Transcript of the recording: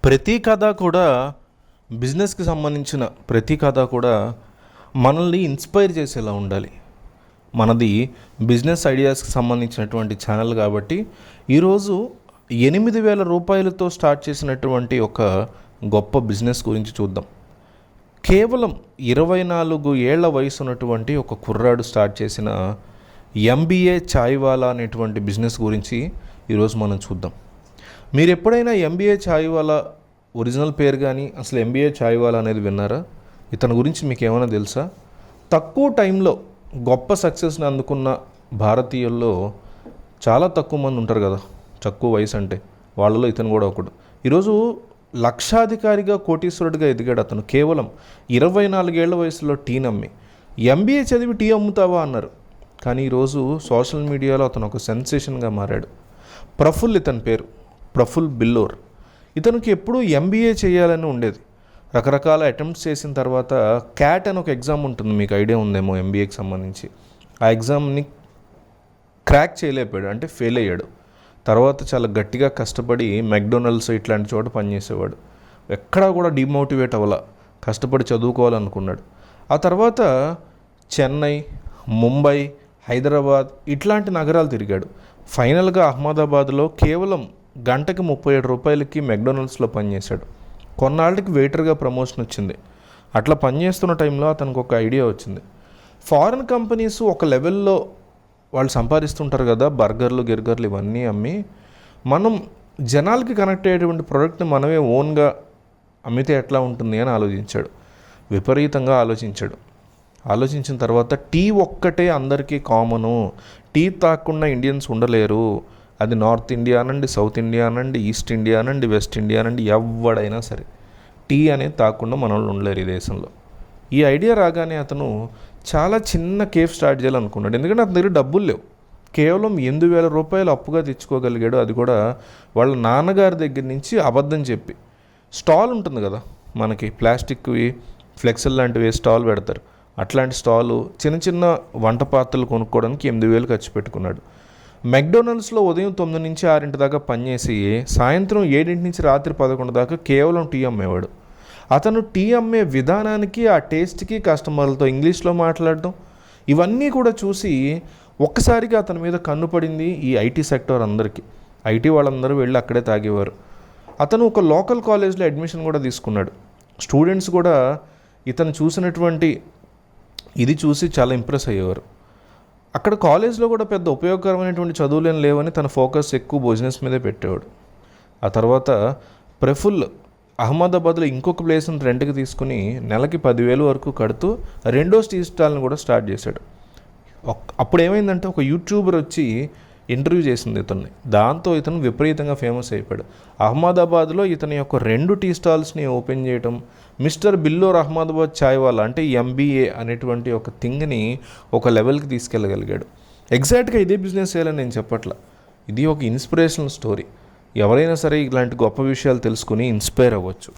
ప్రతి కథ కూడా బిజినెస్కి సంబంధించిన ప్రతి కథ కూడా మనల్ని ఇన్స్పైర్ చేసేలా ఉండాలి. మనది బిజినెస్ ఐడియాస్కి సంబంధించినటువంటి ఛానల్ కాబట్టి ఈరోజు 8,000 రూపాయలతో స్టార్ట్ చేసినటువంటి ఒక గొప్ప బిజినెస్ గురించి చూద్దాం. కేవలం 24 ఏళ్ల వయసు ఉన్నటువంటి ఒక కుర్రాడు స్టార్ట్ చేసిన ఎంబీఏ చాయ్వాలా అనేటువంటి బిజినెస్ గురించి ఈరోజు మనం చూద్దాం. మీరు ఎప్పుడైనా ఎంబీఏ చాయ్వాలా ఒరిజినల్ పేరు కానీ అసలు ఎంబీఏ చాయ్వాలా అనేది విన్నారా? ఇతని గురించి మీకు ఏమైనా తెలుసా? తక్కువ టైంలో గొప్ప సక్సెస్ని అందుకున్న భారతీయుల్లో చాలా తక్కువ మంది ఉంటారు కదా, తక్కువ వయసు అంటే. వాళ్ళలో ఇతను కూడా ఒకడు. ఈరోజు లక్షాధికారిగా కోటీశ్వరుడిగా ఎదిగాడు అతను. కేవలం 24 ఏళ్ల వయసులో టీ నమ్మి. ఎంబీఏ చదివి టీ అమ్ముతావా అన్నారు. కానీ ఈరోజు సోషల్ మీడియాలో అతను ఒక సెన్సేషన్గా మారాడు. ప్రఫుల్ ఇతని పేరు, ప్రఫుల్ బిల్లోర్. ఇతనికి ఎప్పుడూ ఎంబీఏ చేయాలని ఉండేది. రకరకాల అటెంప్ట్స్ చేసిన తర్వాత క్యాట్ అని ఒక ఎగ్జామ్ ఉంటుంది, మీకు ఐడియా ఉందేమో ఎంబీఏకి సంబంధించి. ఆ ఎగ్జామ్ని క్రాక్ చేయలేకపోయాడు, అంటే ఫెయిల్ అయ్యాడు. తర్వాత చాలా గట్టిగా కష్టపడి మెక్డొనాల్డ్స్ ఇట్లాంటి చోట పనిచేసేవాడు. ఎక్కడా కూడా డిమోటివేట్ అవ్వాల, కష్టపడి చదువుకోవాలనుకున్నాడు. ఆ తర్వాత చెన్నై, ముంబై, హైదరాబాద్ ఇట్లాంటి నగరాలు తిరిగాడు. ఫైనల్గా అహ్మదాబాద్లో కేవలం గంటకి 37 రూపాయలకి మెక్డొనాల్డ్స్లో పనిచేశాడు. కొన్నాళ్ళకి వెయిటర్గా ప్రమోషన్ వచ్చింది. అట్లా పనిచేస్తున్న టైంలో అతనికి ఒక ఐడియా వచ్చింది. ఫారిన్ కంపెనీస్ ఒక లెవెల్లో వాళ్ళు సంపాదిస్తుంటారు కదా, బర్గర్లు గిర్గర్లు ఇవన్నీ అమ్మి, మనం జనాలకి కనెక్ట్ అయ్యేటువంటి ప్రోడక్ట్ని మనమే ఓన్గా అమ్మితే ఎట్లా ఉంటుంది అని ఆలోచించాడు. విపరీతంగా ఆలోచించిన తర్వాత టీ ఒక్కటే అందరికీ కామను, టీ తాగకుండా ఇండియన్స్ ఉండలేరు. అది నార్త్ ఇండియా అనండి, సౌత్ ఇండియా అనండి, ఈస్ట్ ఇండియా అనండి, వెస్ట్ ఇండియా అనండి, ఎవడైనా సరే టీ అనేది తాగకుండా మన వాళ్ళు ఉండలేరు ఈ దేశంలో. ఈ ఐడియా రాగానే అతను చాలా చిన్న కేఫ్ స్టార్ట్ చేయాలనుకున్నాడు. ఎందుకంటే అతని దగ్గర డబ్బులు లేవు. కేవలం 8,000 రూపాయలు అప్పుగా తెచ్చుకోగలిగాడు. అది కూడా వాళ్ళ నాన్నగారి దగ్గర నుంచి అబద్ధం చెప్పి. స్టాల్ ఉంటుంది కదా మనకి, ప్లాస్టిక్వి ఫ్లెక్సల్ లాంటివి స్టాల్ పెడతారు, అట్లాంటి స్టాలు, చిన్న చిన్న వంట పాత్రలు కొనుక్కోవడానికి 8,000 ఖర్చు పెట్టుకున్నాడు. మెక్డొనాల్డ్స్లో ఉదయం 9 నుంచి 6 దాకా పనిచేసి సాయంత్రం 7 నుంచి రాత్రి 11 దాకా కేవలం టీ అమ్మేవాడు. అతను టీ అమ్మే విధానానికి, ఆ టేస్ట్కి, కస్టమర్లతో ఇంగ్లీష్లో మాట్లాడడం, ఇవన్నీ కూడా చూసి ఒక్కసారిగా అతని మీద కన్ను పడింది ఈ ఐటీ సెక్టర్ అందరికీ. ఐటీ వాళ్ళందరూ వెళ్ళి అక్కడే తాగేవారు. అతను ఒక లోకల్ కాలేజ్లో అడ్మిషన్ కూడా తీసుకున్నాడు. స్టూడెంట్స్ కూడా ఇతను చూసినటువంటి ఇది చూసి చాలా ఇంప్రెస్ అయ్యేవారు. అక్కడ కాలేజ్లో కూడా పెద్ద ఉపయోగకరమైనటువంటి చదువులేం లేవని తన ఫోకస్ ఎక్కువ బిజినెస్ మీదే పెట్టేవాడు. ఆ తర్వాత ప్రఫుల్ అహ్మదాబాద్లో ఇంకొక ప్లేస్ని రెంట్కి తీసుకుని నెలకి 10,000 వరకు కడుతూ రెండో టీ స్టాల్ని కూడా స్టార్ట్ చేశాడు. అప్పుడు ఏమైందంటే ఒక యూట్యూబర్ వచ్చి ఇంటర్వ్యూ చేసింది ఇతన్ని. దాంతో ఇతను విపరీతంగా ఫేమస్ అయిపోయాడు. అహ్మదాబాద్లో ఇతని యొక్క 2 టీ స్టాల్స్ని ఓపెన్ చేయటం, మిస్టర్ బిల్లోర్ అహ్మదాబాద్ చాయ్వాలా అంటే ఎంబీఏ అనేటువంటి ఒక థింగ్ని ఒక లెవెల్కి తీసుకెళ్ళగలిగాడు. ఎగ్జాక్ట్గా ఇదే బిజినెస్ చేయాలని నేను చెప్పట్లా, ఇది ఒక ఇన్స్పిరేషనల్ స్టోరీ. ఎవరైనా సరే ఇలాంటి గొప్ప విషయాలు తెలుసుకుని ఇన్స్పైర్ అవ్వచ్చు.